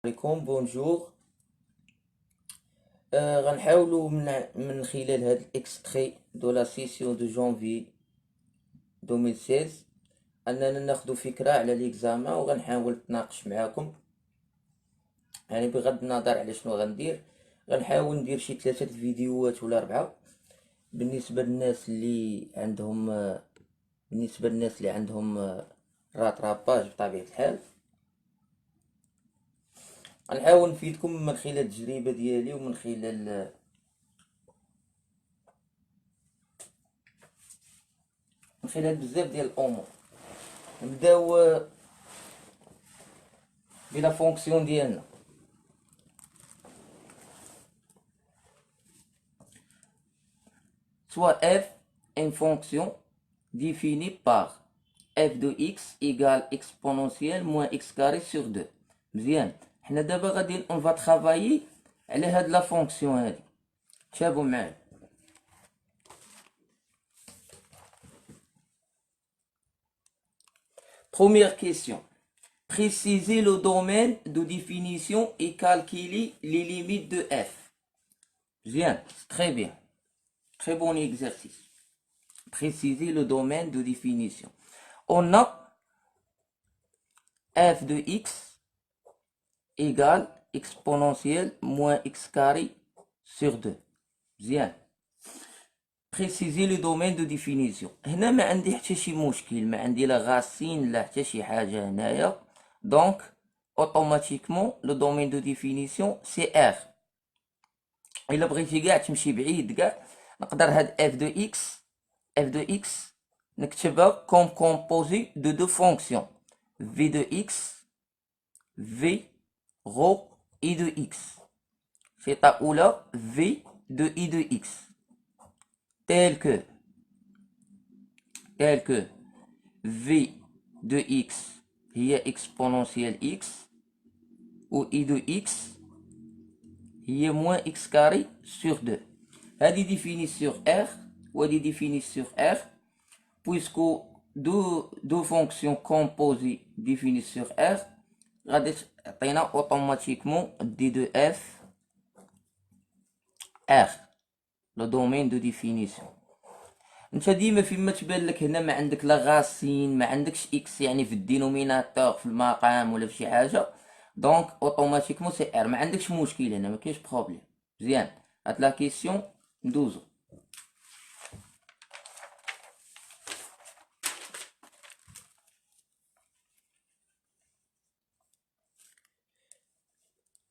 عليكم بونجور. غنحاولوا من خلال هاد الاكستري دو لا سيسيون دو جانفي 2016 اننا ناخدو فكره على ليكزامان، وغنحاول نتناقش معاكم يعني بغض النظر على شنو غندير. غنحاول ندير شي 3 فيديوهات ولا 4 بالنسبه للناس اللي عندهم راتراباج بطبيعه الحال. غنحاول نفيدكم من خلال التجربه ديالي ومن خلال بزاف ديال الامور. نبداو بلا فونكسيون ديالنا. Soit f est une fonction définie par f de x égale exponentielle moins x carré sur 2. مزيان، حنا دابا غادي on va travailler على هاد لا فونكسيون هادي. شافوا معايا. Première question. Préciser le domaine de définition et calculer les limites de f. Bien, très bien. Très bon exercice. Préciser le domaine de définition. On a f de x égale exponentielle moins x carré sur 2. Bien. Préciser le domaine de définition. هنا ما عندي حتى شي مشكل، ما عندي لا غاسين لا حتى شي حاجة هنايا. Donc, automatiquement, le domaine de définition, c'est R. إلا بغيتي كاع تمشي بعيد كاع، نقدر هاد f de x نكتبها comme composé de deux fonctions v de x v rho i de x. C'est أولى v de i de x tel que v de x هي exponentielle x ou i de x هي moins x carré sur 2. هذه définie sur R وهذه définie sur R, puisque deux fonctions composées définies sur R غادي تعطينا automatiquement d de f R, le domaine de définition. انت ديما فيما تبان لك هنا ما عندك لا غاسين، ما عندكش اكس يعني في الدينوميناتور في المقام ولا في شي حاجه، دونك اوتوماتيكمون سي ار، ما عندكش مشكل هنا، ما كاينش بروبليم. مزيان، هاد لا كيسيون ندوزو.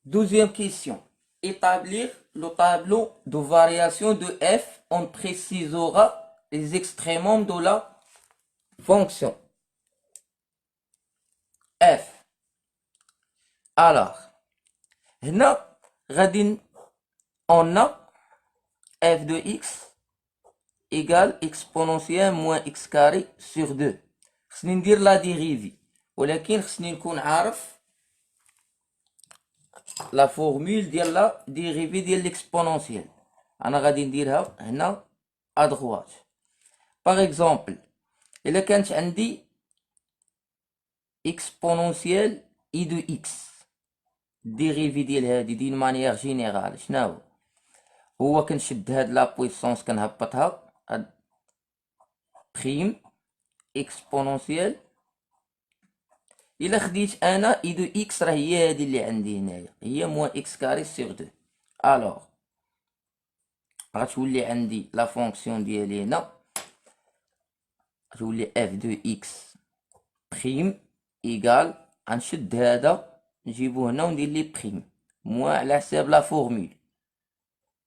Deuxième question. Établir le tableau de variation de f. On précisera les extrémums de la fonction f. Alors, هنا غادي on a f de x égale exponentielle moins x carré sur 2. خصني ندير لا ديريفي، ولكن خصني نكون عارف لا فورمول ديال لا ديريفي ديال l'exponentielle. انا غادي نديرها هنا ا droite. باغ اكزومبل الا كانت عندي exponentielle i de x، الديريفي ديال هادي دين مانيير جينيرال شناهو هو؟ كنشد هاد لا بويسونس كنهبطها هاد بريم اكسبونونسيال. الا خديت انا اي دو اكس راه هي هادي اللي عندي هنايا، هي موان اكس كاري سيغ 2. الوغ غتولي عندي لا فونكسيون ديالي هنا غتولي اف دو اكس بريم ايكال، غنشد هذا نجيبو هنا وندير لي بريم موان على حساب لا فورمول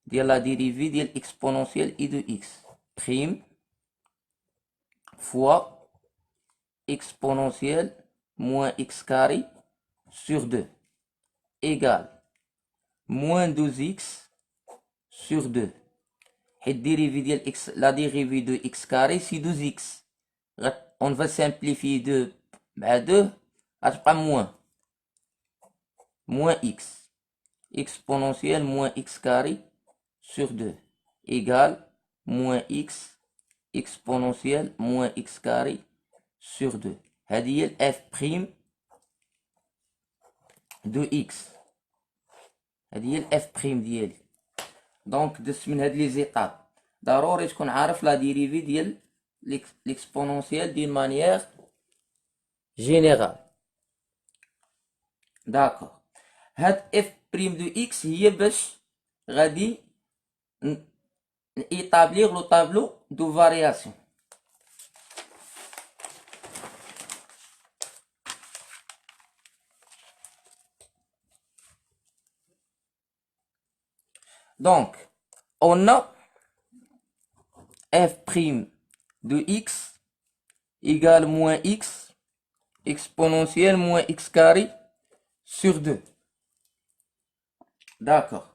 ديال لا ديريفي ديال اكسبونونسيال اي دو اكس بريم فوا exponentielle moins x carré sur 2 égale moins 12x sur 2. La dérivée de x carré c'est 12x. On va simplifier 2 à 2, à moins x exponentielle moins x carré sur 2 égale moins x exponentielle moins x carré sur 2. هذه هي f prime de x. هذه هي الاف بريم ديالي. دونك دزت من هاد لي زيتاب. ضروري تكون عارف لا ديريفي ديال ليكسبونونسيال دون مانيير جينيرال. داكوغ. هاد اف بريم دو اكس هي باش غادي établir le tableau de variation. Donc, on a f' de x égale moins x exponentielle moins x carré sur 2. D'accord.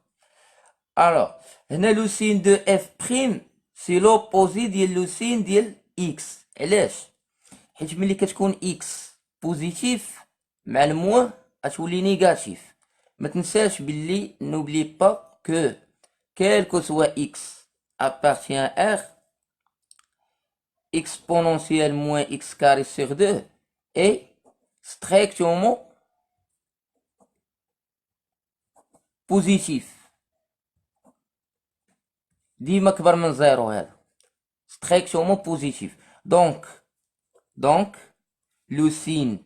Alors, le signe de f', c'est l'opposé du signe de x. علاش؟ حيت ملي كتكون x بوزيتيف مع الموان غتولي نيجاتيف. ما تنساش باللي n'oublie pas que quel que soit x appartient à R, exponentielle moins x carré sur 2 est strictement positif. ديما كبر من زيرو هذا. strictement positif. Donc le signe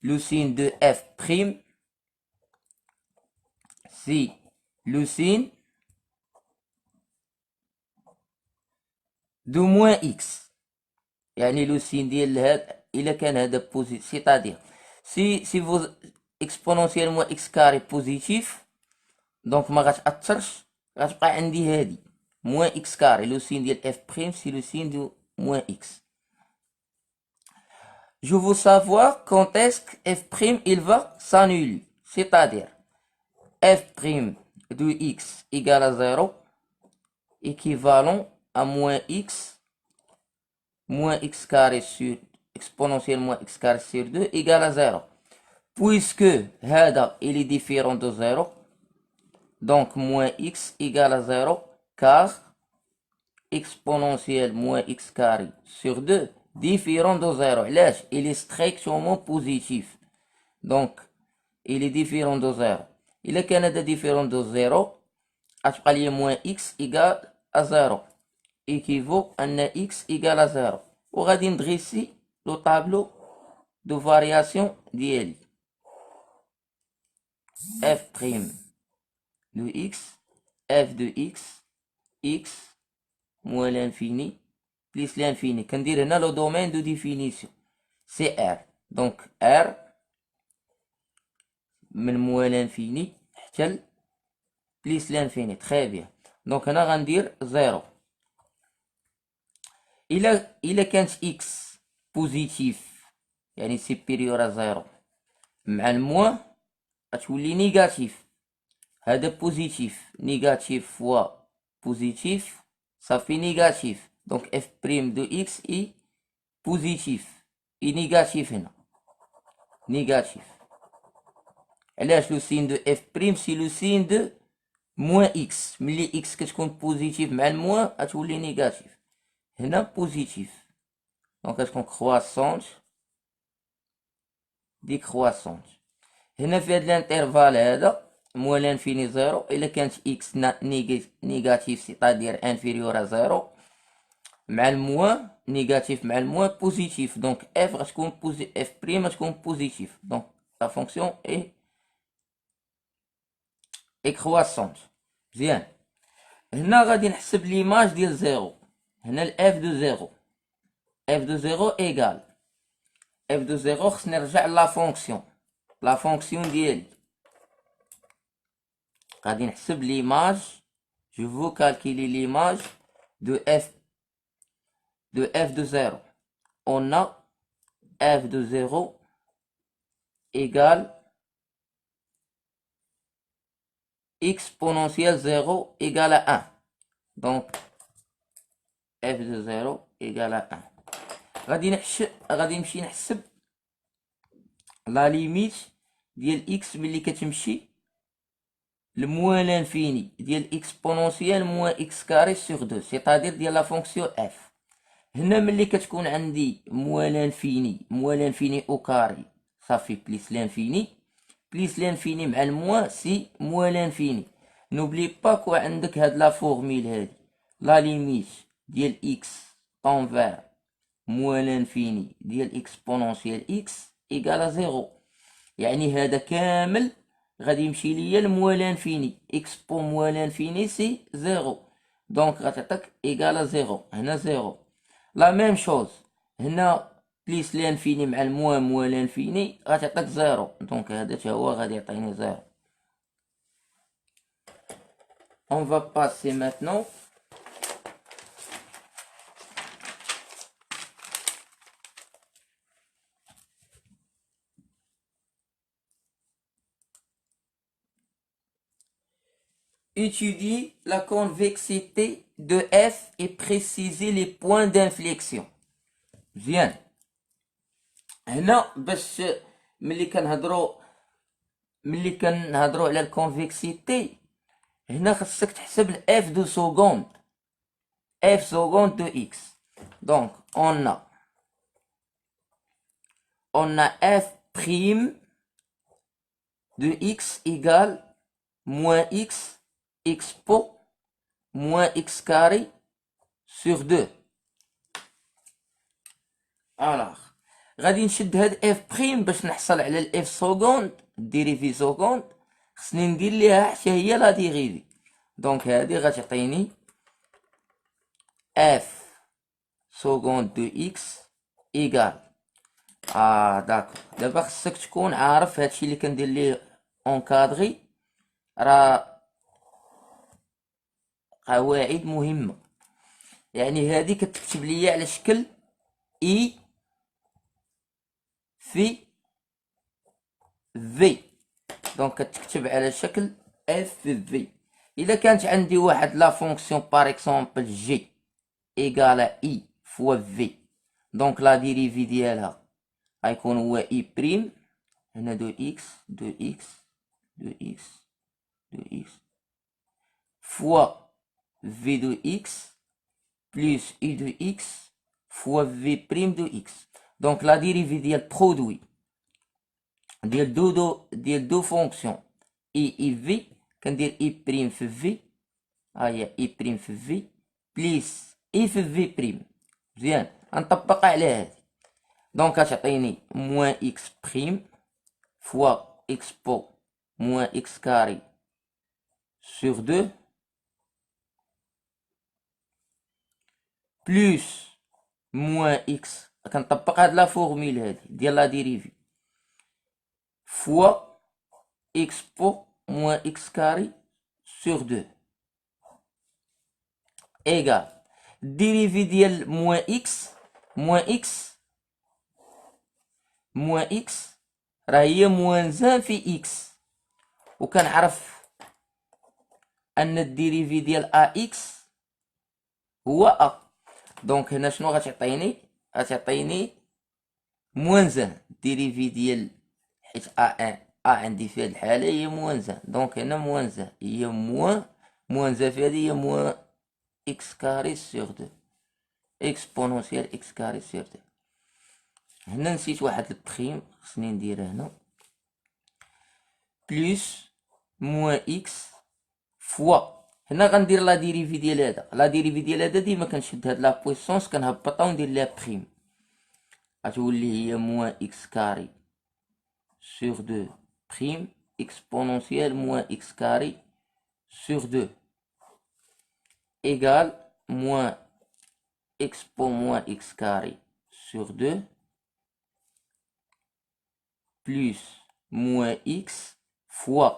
de f', c'est le signe de moins x. يعني le signe ديال هاد إلا كان هذا positif, c'est-à-dire si vous exponentielle moins x carré positif, donc ما غتأثرش، غتبقى عندي هادي moins x carré. Le signe ديال f', c'est le signe de moins x. Je veux savoir quand est-ce que f' il va s'annuler. C'est-à-dire f' de x égale à 0, équivalent à moins x carré sur exponentielle moins x carré sur 2 égale à 0. Puisque هذا il est différent de 0, donc moins x égale à 0, car exponentielle moins x carré sur 2 différent de 0. Là, il est strictement positif. Donc, il est différent de 0. Il est Canada différent de 0. H moins x égale à 0. Équivaut à x égale à 0. On va dresser le tableau de variation d'IL. F' de x, f de x moins l'infini, plus l'infini. Quand dire le domaine de définition, c'est R. Donc R, moins l'infini, plus l'infini. Très bien. Donc on va dire 0. Il a quand x positif, يعني supérieur à 0, مع الموان غتولي négatif. هذا positif, négatif fois positif, ça fait négatif. Donc f' de x est positif et négatif هنا. Négatif. علاش le signe de f', c'est le signe de moins x. ملي x كتكون positif مع الموان غتولي négatif. هنا positif. Donc est-ce qu'on croissance décroissance. هنا في هذا الانترفال هذا moins l'infini 0. إلا كانت x négatif, c'est-à-dire inférieur à 0, مع الموان négatif مع الموان positif. Donc f غتكون f' غتكون positif. Donc la fonction est croissante. مزيان. هنا غادي نحسب l'image ديال 0. هنا ال f de 0. f de 0 égale f de 0 خصني نرجع لا فونكسيون ديالي. غادي نحسب l'image. Je veux calculer l'image de f de 0. On a f de 0 égale exponentielle 0 égale à 1. Donc f de 0 égale à 1. غادي نمشي نحسب لا ليميت ديال x ملي كتمشي لموان لانفيني ديال exponentielle moins x carré sur 2, c'est-à-dire ديال لا فونكسيون f. هنا ملي كتكون عندي موان لانفيني au carré, ça fait plus l'infini, بليس لانفيني مع الموان سي موان لانفيني. نوبلي با كو عندك هاد لا فورميل هادي لا ليميت ديال اكس طونفير موان لانفيني ديال اكسبونونسيال اكس ايكالا زيرو. يعني هذا كامل غادي يمشي ليا الموان لانفيني. اكسبون موان لانفيني سي زيرو، دونك غتعطيك ايكالا زيرو. هنا زيرو. لا ميم شوز هنا بليس لانفيني مع الموان موان لانفيني غتعطيك زيرو، دونك هذا تا هو غادي يعطيني زيرو. On va passer maintenant étudier la convexité de F et préciser les points d'inflexion. Bien. هنا باش ملي كنهضروا على الكونفكسيتي هنا خصك تحسب الاف دو سكوند، اف سكوند دو اكس. دونك on a f prime de x égale moins x expo moins x carré sur 2. alors غادي نشد هاد اف بريم باش نحصل على الاف سكوند ديريفي سكوند، خصني ندير ليها حتى هي لا ديريفي. دونك هادي غتعطيني اف سكوند دو اكس ايكال داكو. دابا خصك تكون عارف هادشي اللي كندير ليه اونكادري، راه قواعد مهمه. يعني هادي كتكتب ليا على شكل اي في في، دونك كتكتب على شكل اف في. اذا كانت عندي واحد لا فونكسيون بار اكزومبل جي ايكالا اي فوا في، دونك لا ديريفي ديالها غيكون هو اي بريم هنا دو اكس دو اكس دو اكس دو اكس فوا في دو اكس بلس اي دو اكس فوا في بريم دو اكس. دونك لا ديريفي ديال برودوي ديال دو فونكسيون اي في كندير اي بريم في في، ها هي اي بريم في في بليس اي في في بريم. مزيان غنطبق على هادي. دونك غتعطيني موان اكس بريم فوا اكس بو موان اكس كاري سور 2 بلس موان اكس، كنطبق هاد لا فورميل هادي ديال لا ديريفي فوا اكس بو موان اكس كاري سور 2 ايكال الديريفي ديال موان اكس موان اكس راه هي موان زان في اكس، وكنعرف ان الديريفي ديال ا اكس هو ا. دونك هنا شنو غتعطيني موان زان الديريفي ديال، حيت ا عندي في هاد الحاله هي موان زان، دونك هنا موان زان هي موان زان في هادي هي موان اكس كاري سور 2 اكسبونونسيال اكس كاري سور 2. هنا نسيت واحد البخيم خصني نديره هنا بلس موان اكس فوا هنا غندير لا ديريفي ديال هذا. لا ديريفي ديال هذا ديما كنشد هاد لا بويسونس كنهبطها وندير ليها بريم، غتولي هي موان اكس كاري سور 2 بريم اكسبونونسيال موان اكس كاري سور 2 ايكال موان expo moins x carré sur 2 plus moins x fois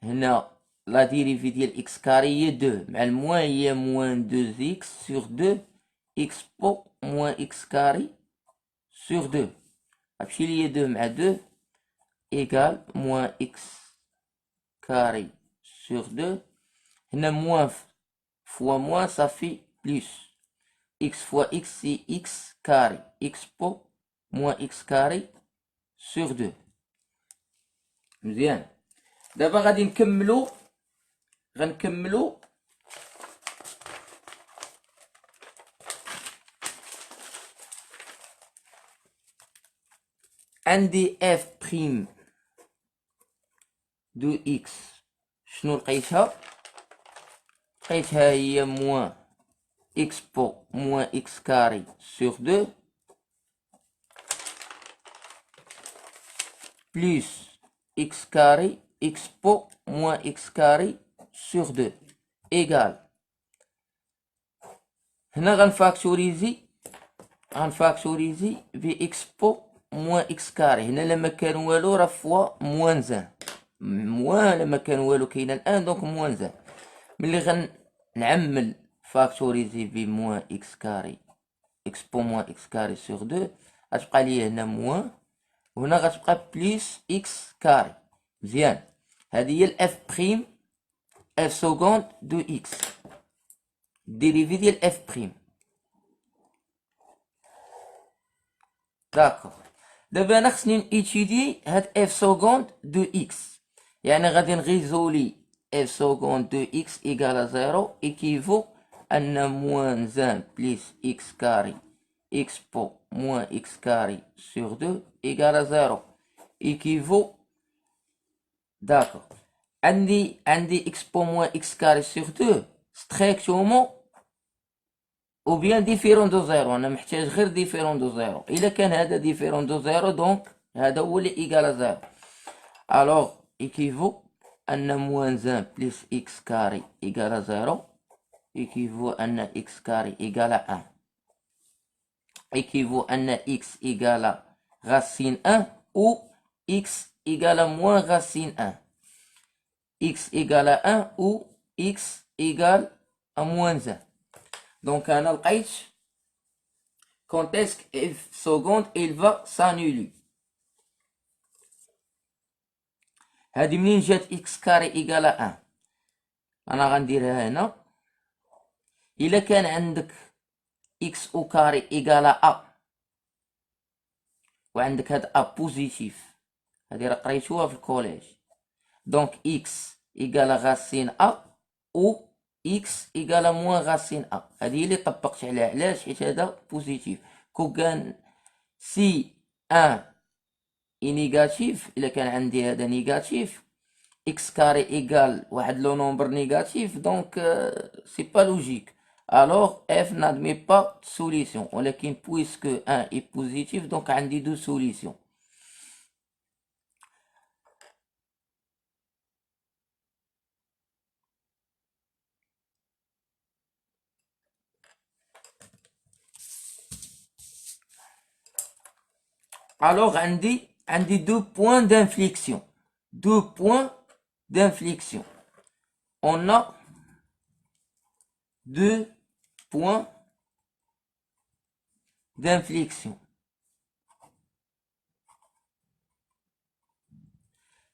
هنا لا ديريفي ديال x carré هي 2 مع الموان هي moins 2x sur 2 expo moins x carré sur 2 غتمشي ليا 2 مع 2 égal moins x carré sur 2. هنا moins fois moins ça fait plus x fois x c'est x carré expo moins x carré sur 2. مزيان دابا غادي غنكملو عندي f prime دو إكس شنو لقيتها؟ لقيتها هي موان إكس بو موان إكس كاري سور دو بلس إكس كاري إكس بو موان إكس كاري سور دو إيغال. هنا غنفاكتوريزي في إكس بو موان إكس كاري. هنا لما كان والو راه فوا موان زان، موان لما كان والو كاينه الآن دونك موان زان. ملي غنعمل فاكتوريزي في موان إكس كاري إكس بو موان إكس كاري سور دو غتبقى لي هنا موان، وهنا غتبقى بليس إكس كاري. مزيان، هادي هي الإف بريم إف سكوند دو إكس ديريفي ديال إف بريم. داكوغ، دابا انا خصني نيتيدي هاد إف سكوند دو إكس، يعني غادي نغيزولي إف سكوند دو إكس إيكالا زيرو إيكيفو أن موان زان بليس إكس كاري إكس بو موان إكس كاري سور دو إيكالا زيرو إيكيفو. داكوغ، عندي إكس بو موان إكس كاري سور دو ستريكتومون او بيان ديفيرون دو زيرو. انا محتاج غير ديفيرون دو زيرو. الا كان هذا ديفيرون دو زيرو دونك هذا هو اللي ايكالا زيرو. الوغ ايكيفو ان موان زان بليس اكس كاري ايكالا زيرو ايكيفو ان اكس كاري ايكالا ان ايكيفو ان اكس ايكالا غاسين ان او اكس ايكالا موان غاسين ان اكس ايكالا ان او اكس ايكال موان زان. دونك انا لقيت quand est-ce que f seconde il va s'annuler. هادي منين جات x كاري إيكالا 1؟ أنا غنديرها هنا. إلا كان عندك x أو كاري إيكالا أ وعندك هاد أ بوزيتيف، هادي راه قريتوها في الكوليج، دونك x إيكالا غاسين أ أو x إيكالا موان غاسين أ. هادي هي اللي طبقت عليها. علاش؟ حيت هذا بوزيتيف. كون كان سي 1 نيجاتيف، الا كان عندي هذا نيجاتيف اكس كاري ايكال واحد لو نومبر نيجاتيف، دونك سي با لوجيك. الوغ اف نادمي با سوليسيون، ولكن بويسكو 1 اي بوزيتيف دونك عندي دو سوليسيون. الوغ عندي دو بوين d'inflexion. Deux points d'inflexion. On a deux points d'inflexion.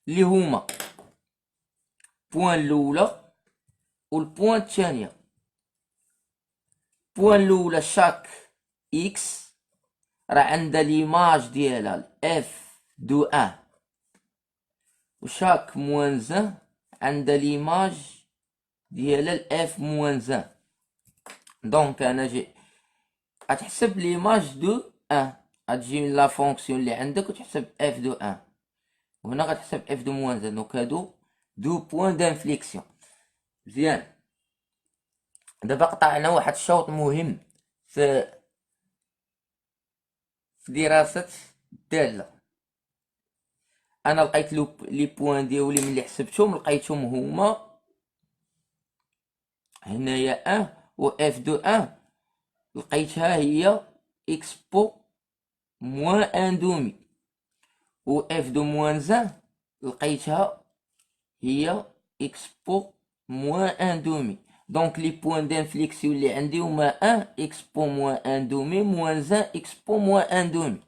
اللي هما بوين الأولى والبوين الثانية. بوين الأولى شاك إكس راه عندها ليماج ديالها اف دو ان، وشاك موان زان عندها ليماج ديالها الاف موان زان. دونك انا جي غتحسب ليماج دو ان، غتجي لا فونكسيون اللي عندك وتحسب اف دو ان، وهنا غتحسب اف دو موان زان. دونك هادو دو بوين دانفليكسيون. مزيان، دابا قطعنا واحد الشوط مهم في دراسة الدالة. انا لقيت لي بوين ديالي ملي حسبتهم لقيتهم هما هنايا 1 و اف دو 1 لقيتها هي اكس بو موان ان دومي، و اف دو موان زان لقيتها هي اكس بو موان ان دومي. دونك لي بوين دانفليكسيون اللي عندي هما 1 اكس بو موان ان دومي موان زان اكس بو موان ان دومي.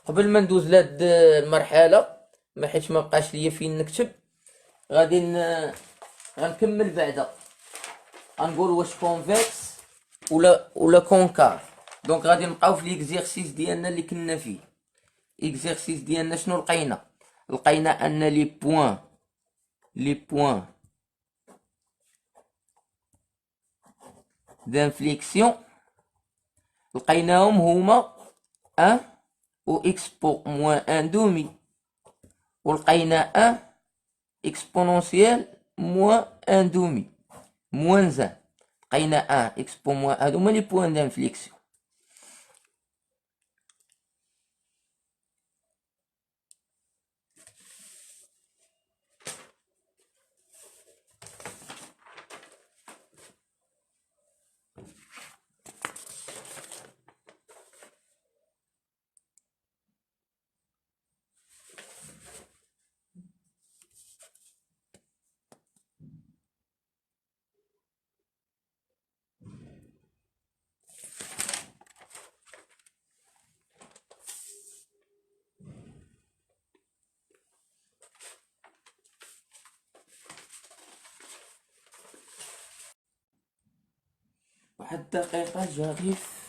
قبل ما ندوز لهاد المرحله، ما حيت ما بقاش ليا فين نكتب، غادي غنكمل بعدا غنقول واش كونفيكس ولا كونكاف. دونك غادي نبقاو في ليكزيرسيس ديالنا اللي كنا فيه. اكزيرسيس ديالنا شنو لقينا ان لي بوين les points d'inflexion لقيناهم هما 1 و expo moins 1 demi ولقينا 1 exponentiel moins 1 demi moins 1 لقينا 1 expo moins 1 هما les points d'inflexion. واحد دقيقة جاريف.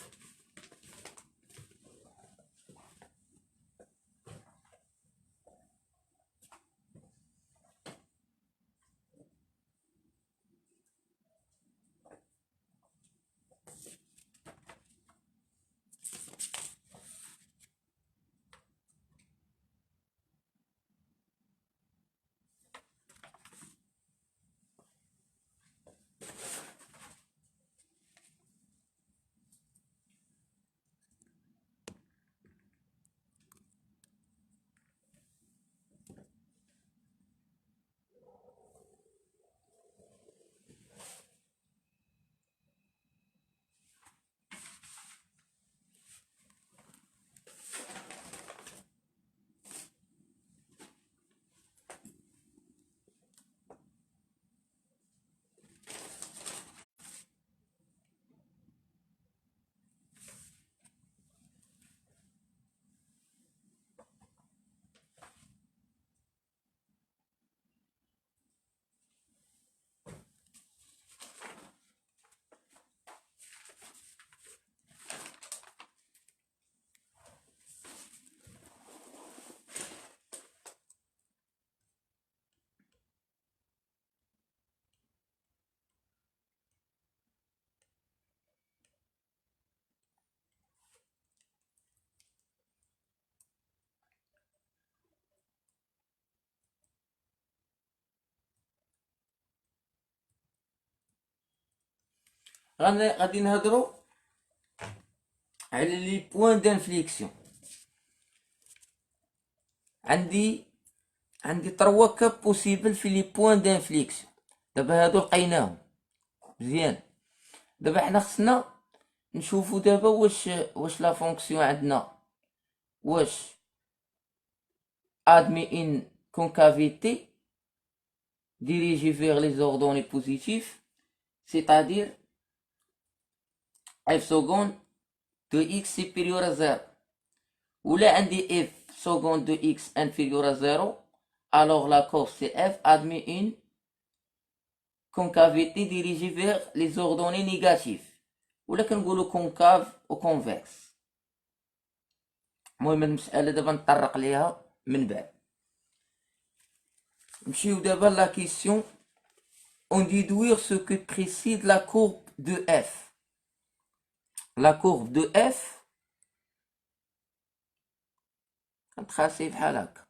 غادي نهضروا على لي بوين دانفليكسيون. عندي 3 كاب بوسيبل في لي بوين دانفليكسيون. دابا هادو لقيناهم مزيان. دابا حنا خصنا نشوفوا دابا واش لا فونكسيون عندنا واش admet une concavité dirigée vers les ordonnées positives, c'est-à-dire f seconde de x supérieur à 0. Ou là, on dit f seconde de x inférieur à 0, alors la courbe CF admet une concavité dirigée vers les ordonnées négatives. Ou là, on dit concave ou convexe. المهم المسألة دابا نطرق ليها من بعد. نمشيو دابا لا كيسيون. On déduire ce que précède la courbe de f. La courbe de f كنتخاسي بحال هكا.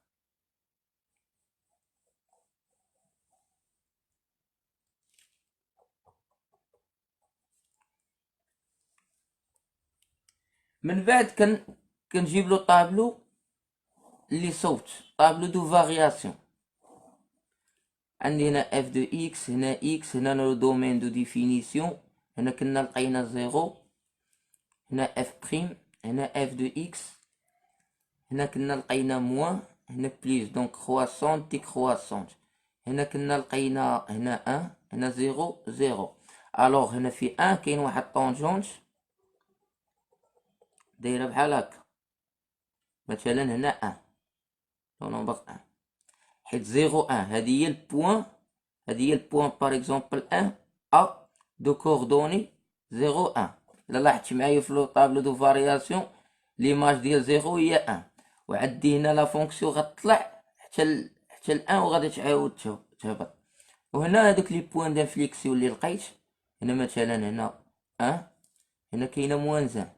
من بعد كنجيب له طابلو اللي صوت طابلو دو فارياسيون. عندي هنا اف دو اكس، هنا اكس، هنا لو دومين دو ديفينيسيون، هنا كنا لقينا زيرو، هنا اف بريم، هنا اف دو اكس، هنا كنا لقينا موان، هنا بليس دونك كرواسونت دي كرواسونت، هنا كنا لقينا هنا ان، هنا زيرو زيرو. الوغ هنا في ان كاين واحد طونجونت دايره بحال هكا، مثلا هنا ان لو نومبر ان، حيت زيرو ان هادي هي البوان باغ اكزومبل ان ا دو كوردوني زيرو ان. الا لاحظتي معايا في لو طابلو دو فارياسيون ليماج ديال زيرو هي ان، وعندي هنا لا فونكسيون غتطلع حتى ل 1 وغادي تعاود تهبط. وهنا هادوك لي بوان دانفليكسيون اللي لقيت هنا مثلا هنا هنا كاينه موان زان.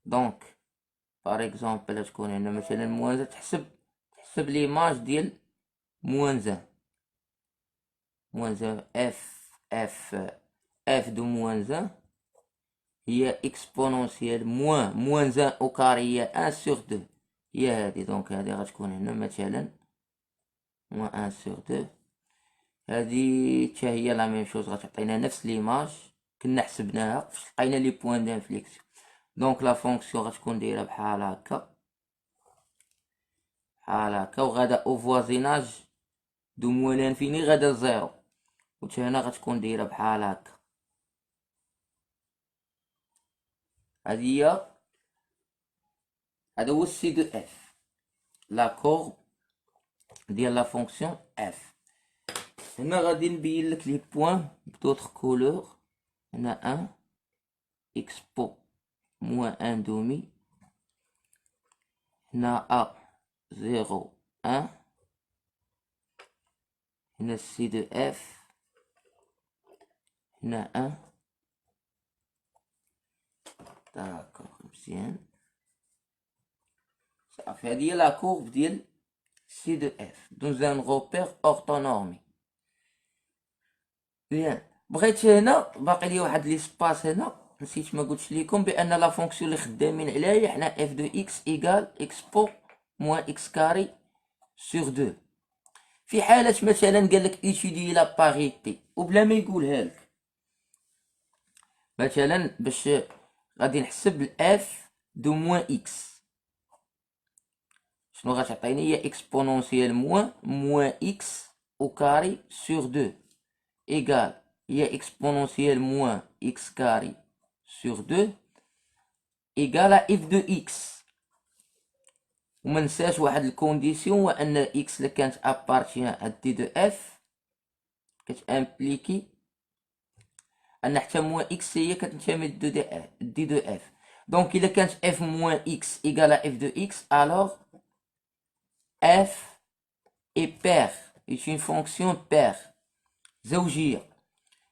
دونك باغ اكزومبل تكون هنا مثلا موان زان، تحسب ليماج ديال موان زان. اف دو موان زان هي اكسبونونسيال موان زان او كاري هي 1 سور 2 هي هادي. دونك هادي غتكون هنا مثلا موان 1 سور 2. هادي حتى هي لا ميم شوز، غتعطينا نفس ليماج كنا حسبناها فاش لقينا لي بوين دانفليكسيون. دونك لا فونكسيون غتكون دايره بحال هكا وغادا او فوازيناج دو موان انفيني غادا زيرو، و حتى هنا غتكون دايره بحال هكا. هذا هو السي دو اف، لا كورب ديال لا فونكسيون اف. هنا غادي نبين لك لي بوين بدوطخ كولور. هنا 1 اكسبو موان 1 دومي، هنا ا 0 1، هنا السي دو اف، هنا 1. داكوغ مزيان صافي. هادي هي لا كورب ديال سي دو اف دون ان روبير اورتونورمي. بيان، بغيت هنا باقي لي واحد لي سباس هنا نسيت ما قلتش لكم بان لا فونكسيون اللي خدامين عليها هي حنا اف دو اكس ايكال اكس بو موان اكس كاري سور 2. في حالة مثلا قال لك ايتودي لا باريتي وبلا ما يقولها لك، مثلا باش غادي نحسب الاف دو موان اكس، شنو غتعطيني؟ هي اكسبونونسيال موان اكس او كاري سور 2 ايكال هي اكسبونونسيال موان اكس كاري سور 2 ايكال اف دو اكس. وما ننساش واحد الكونديسيون، هو ان اكس اللي كانت ابارتيان ا دي دو اف كتامبليكي ان حتى موان اكس هي كتنتمي دي دو اف. دونك الا كانت اف موان اكس ايكال اف دو اكس، الوغ اف اي بير اي اون فونكسيون بير زوجيه.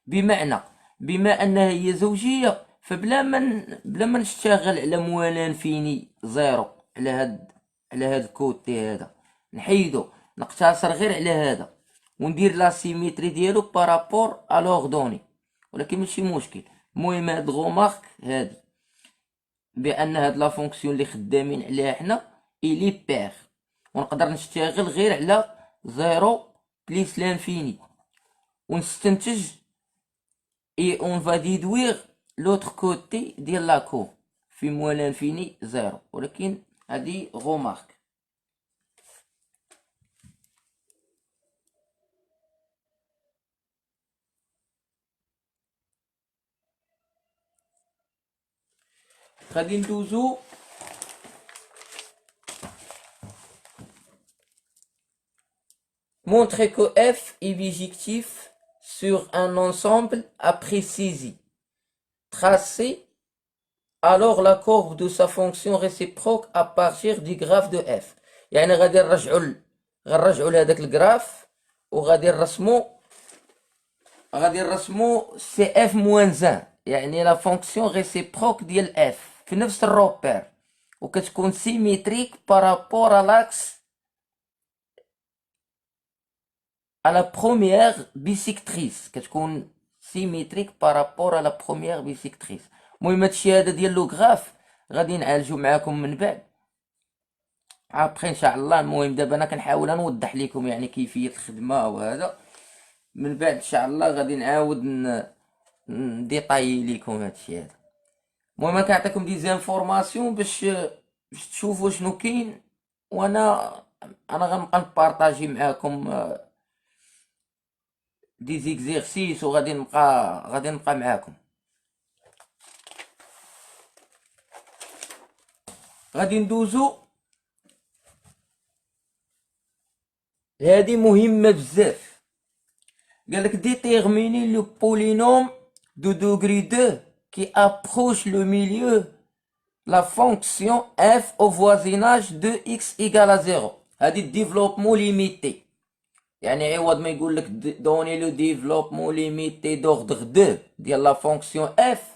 بما انها هي زوجيه فبلا ما نشتغل على موان انفيني زيرو على هاد الكوتي هذا، نحيدو نقتصر غير على هذا وندير لا سيميتري ديالو بارابور ا لوردوني، ولكن ماشي مشكل. المهم هاد غومارك هادي بان هاد لا فونكسيون اللي خدامين عليها حنا الي بير، ونقدر نشتغل غير على زيرو بليس لانفيني ونستنتج et on va déduire l'autre côté de la courbe في moins l'infini 0. ولكن هذه remarque. غادي ندوزو montrer que f est bijectif sur un ensemble à préciser. Tracer alors la courbe de sa fonction réciproque à partir du graphe de f. يعني غادي نرجعوا لهذاك الجراف وغادي نرسمو سي اف موان زان، يعني لا فونكسيون ريسيبروك ديال اف في نفس الروبير، وكتكون سيميتريك بارابور à l'axe à la première bisectrice، كتكون سيميتريك بارابور على بروميير بيسيكتريس. المهم هادشي هذا ديال لو غراف غادي نعالجو معاكم من بعد ابخي ان شاء الله. المهم دابا انا كنحاول نوضح لكم يعني كيفيه الخدمه وهذا، من بعد ان شاء الله غادي نعاود نديطايي لكم هادشي هذا. المهم كنعطيكم دي زانفورماسيون باش تشوفوا شنو كاين، وانا غنبقى نبارطاجي معاكم دي زيكزيرسيس وغادي نبقى معاكم. غادي ندوزو هادي مهمه بزاف. قالك déterminer le polynôme de degré 2 qui approche le milieu la fonction f au voisinage de x égale à 0. هادي ديفلوبمون ليميتي، يعني عوض ما يقول لك دوني لو ديفلوبمون ليميتي دوغدغ دو ديال لا فونكسيون اف،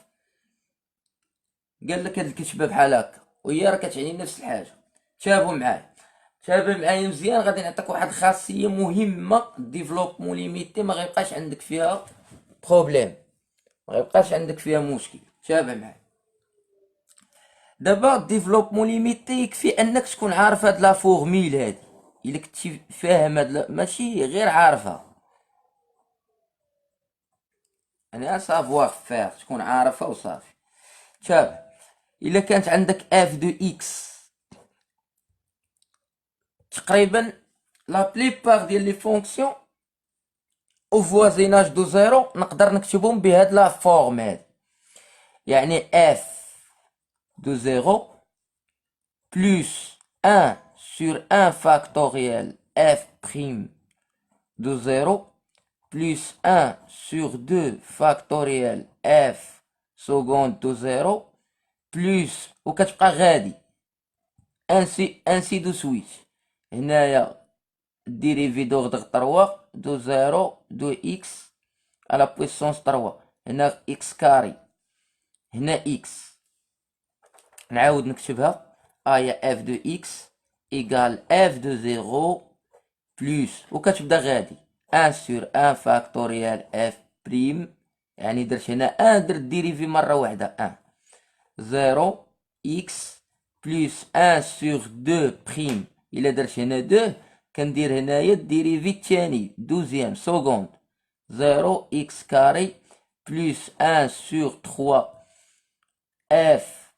قال لك هاد الكتبه بحال هكا، وهي راه كتعني نفس الحاجه. تابعوا معايا، تابع معايا مزيان، غادي نعطيك واحد الخاصيه مهمه. ديفلوبمون ليميتي ما غيبقاش عندك فيها بروبليم، ما غيبقاش عندك فيها مشكل. تابع معايا. دابا ديفلوبمون ليميتي يكفي انك تكون عارف هاد لا فورميل هادي، الا كنتي فاهم هاد ماشي غير عارفها، يعني سافوار فير، تكون عارفها وصافي. تابع. الا كانت عندك اف دو اكس، تقريبا لا بليبار ديال لي فونكسيون او فوازيناج دو زيرو نقدر نكتبهم بهاد لا فورم هادي، يعني اف دو زيرو plus 1 sur 1 factoriel f prime de 0 plus 1 sur 2 factoriel f seconde de 0 plus وكتبقى غادي ainsi de suite. هنايا dérivé d'ordre 3 de 0 de x à la puissance 3. هنا x carré، هنا x. نعاود نكتبها. هي f de x égale f de 0 plus وكتبدا غادي 1 sur 1 factoriel f prime، يعني درت هنا 1 درت ديريفي مرة واحدة 1 0 x plus 1 sur 2 prime، إلا درت هنا 2 كندير هنايا الديريفي الثاني دوزيام سكوند 0 x carré plus 1 sur 3 f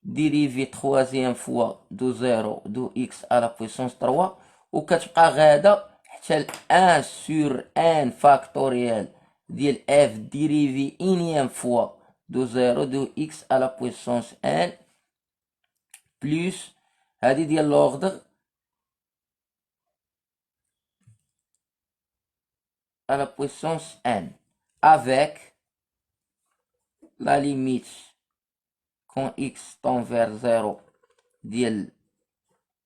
dérivé troisième fois de 0 de x à la puissance 3 وكتبقى غادا حتى 1 sur n factoriel ديال f dérivé énième fois de 0 de x à la puissance n plus هذه ديال l'ordre à la puissance n avec la limite quand x tend vers 0 ديال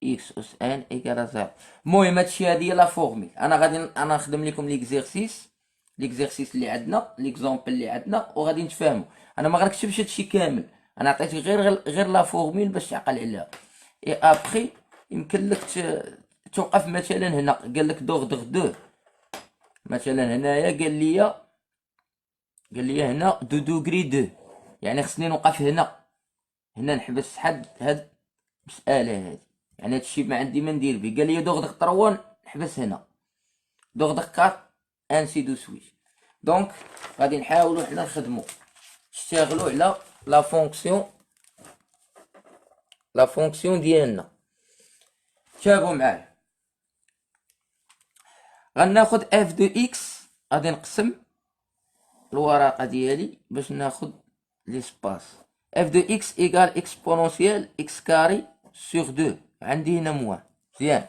x اس n égale 0. المهم هادشي هادي هي لا فورميل. انا نخدم لكم ليكزيرسيس اللي عندنا، ليكزامبل اللي عندنا، وغادي نتفاهموا. انا ما غنكتبش هادشي كامل، انا عطيتك غير لا فورميل باش تعقل عليها. اي ابخي يمكن لك توقف مثلا هنا، قال لك دوغدغ دو، مثلا هنايا قال لي هنا دو دوغري دو، يعني خصني نوقف هنا نحبس حد هاد المساله هادي، يعني هادشي ما عندي ما ندير به. قال لي دوغدغ 3 نحبس هنا، دوغدغ 4 انسي دو سويت. دونك غادي نحاولوا حنا نشتغلوا على لا فونكسيون ديالنا. تابعوا معايا. غناخد اف دو اكس، غادي نقسم الورقه ديالي باش ناخد ليسباس. اف دو اكس ايكال اكسبونونسيال اكس كاري سور 2، عندي هنا موان. مزيان.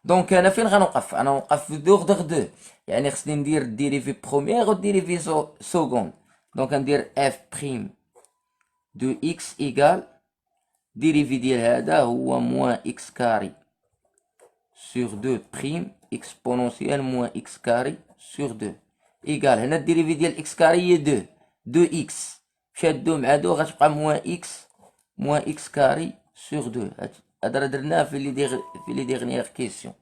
دونك انا فين غنوقف؟ انا نوقف في دوغدغ دو، يعني خصني ندير الديريفي بروميير والديريفي سكوند. دونك ندير اف بريم دو اكس ايكال ديريفي ديال هذا هو موان اكس كاري سور 2 بريم اكسبونونسيال موان اكس كاري سور 2 ايكال، هنا الديريفي ديال اكس كاري هي 2 اكس، مشات 2 مع 2 غتبقى موان اكس كاري سور 2. هذا راه درناه في لي ديغنييغ كيسيون.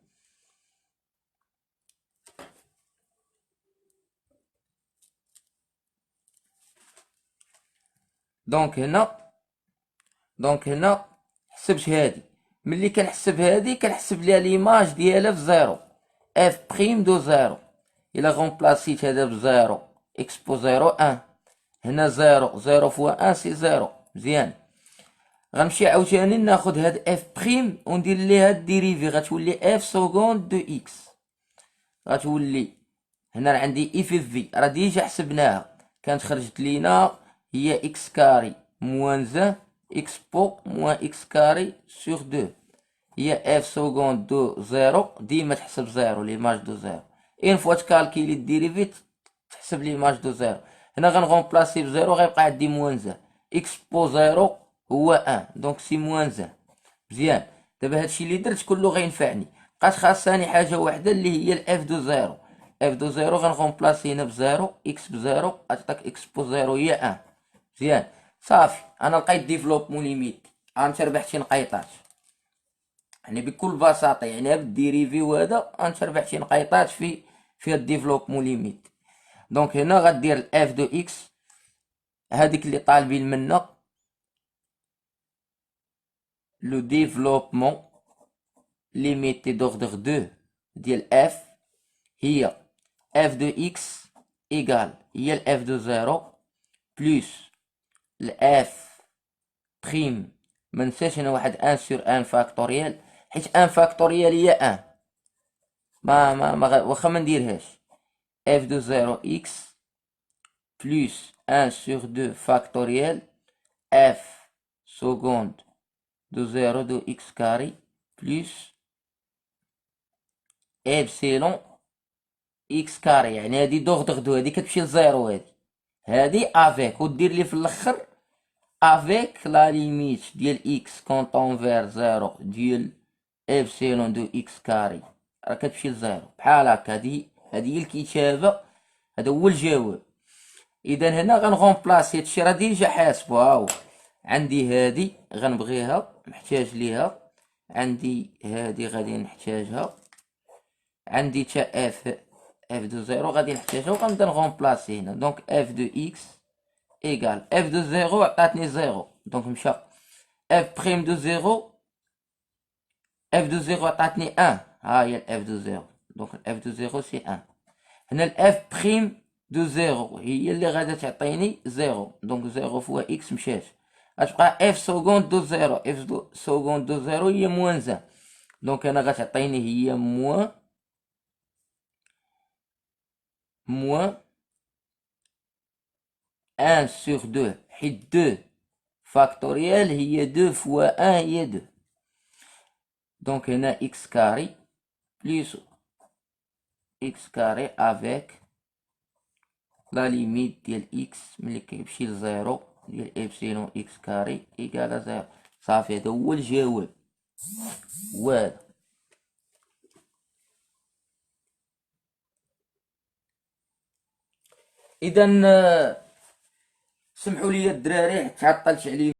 دونك هنا حسبت هادي، ملي كنحسب هادي كنحسب ليها ليماج ديالها في زيرو، اف بريم دو زيرو. الا غومبلاسيت هذا بزيرو اكسبو زيرو 1، هنا زيرو فوا 1 سي زيرو. مزيان. غنمشي عاوتاني ناخد هاد اف بريم وندير ليها الديريفي، غتولي اف سكوند دو اكس، غتولي هنا راه عندي اف في راه ديجا حسبناها، كانت خرجت لينا هي اكس كاري موان زان اكسبو موان اكس كاري سور 2، هي اف سكوند دو زيرو، ديما تحسب زيرو ليماج دو زيرو، اين فوا تكالكيلي الديريفي تحسب ليماج دو زيرو. هنا غنغومبلاسي بزيرو غيبقى عندي موان زان، اكسبو زيرو هو 1 دونك سي موان زان. مزيان. دابا هادشي اللي درت كله غينفعني. بقات خاصاني حاجه واحده اللي هي الاف دو زيرو. اف دو زيرو غنغومبلاسي هنا بزيرو، اكس بزيرو، غتعطيك اكس بو زيرو هي ان. مزيان. صافي انا لقيت ديفلوبمون ليميت، انت ربحت شي نقيطات. يعني بكل بساطه يعني بالديريفي هذا انت ربحت شي نقيطات في الديفلوبمون ليميت. دونك هنا غدير الاف دو اكس هذيك اللي طالبين منا، لو ديفلوبمون ليميتي دوردر 2 ديال اف هي اف دو اكس ايكال هي الاف دو زيرو بلس الاف بريم. منساش هنا واحد ان سور ان فاكتوريال، حيت ان فاكتوريال هي ان، واخا ما نديرهاش. اف دو زيرو اكس بلس ان سور دو فاكتوريال اف سكوند دو زيرو دو اكس كاري بلس ابسيلون اكس كاري. يعني هادي دوغ دو هادي كتمشي لزيرو، هادي افيك ودير لي في الاخر افيك لا ليميت ديال اكس كونطون فير زيرو ديال ابسيلون دو اكس كاري راه كتمشي لزيرو بحال هكا. هادي هي الكتابه، هذا هو الجواب. اذا هنا غنغومبلاسي هادشي راه ديجا حاسبو، هاهو عندي هادي غنبغيها محتاج ليها، عندي هادي غادي نحتاجها، عندي تا اف دو زيرو غادي نحتاجها وغنبدا نغومبلاسي هنا. دونك اف دو اكس ايكال اف دو زيرو عطاتني زيرو، دونك مشى اف بريم دو زيرو، اف دو زيرو عطاتني ان، ها هي الاف دو زيرو، دونك الاف دو زيرو سي ان. هنا الاف بريم دو زيرو هي اللي غادا تعطيني زيرو، دونك زيرو فوا اكس مشات، غتبقى اف سكوند دو زيرو، اف دو سكوند دو زيرو هي موان زان، دونك انا غتعطيني هي موان ان سور دو، حيت دو فاكتوريال هي دو فوا ان هي دو. دونك هنا اكس كاري بلس اكس كاري افيك لا ليميت ديال اكس ملي كيمشي لزيرو ديال ابسيلون اكس كاري ايكالا زيرو. صافي هذا هو الجواب. وهذا اذا سمحوا لي الدراري تعطلت عليكم.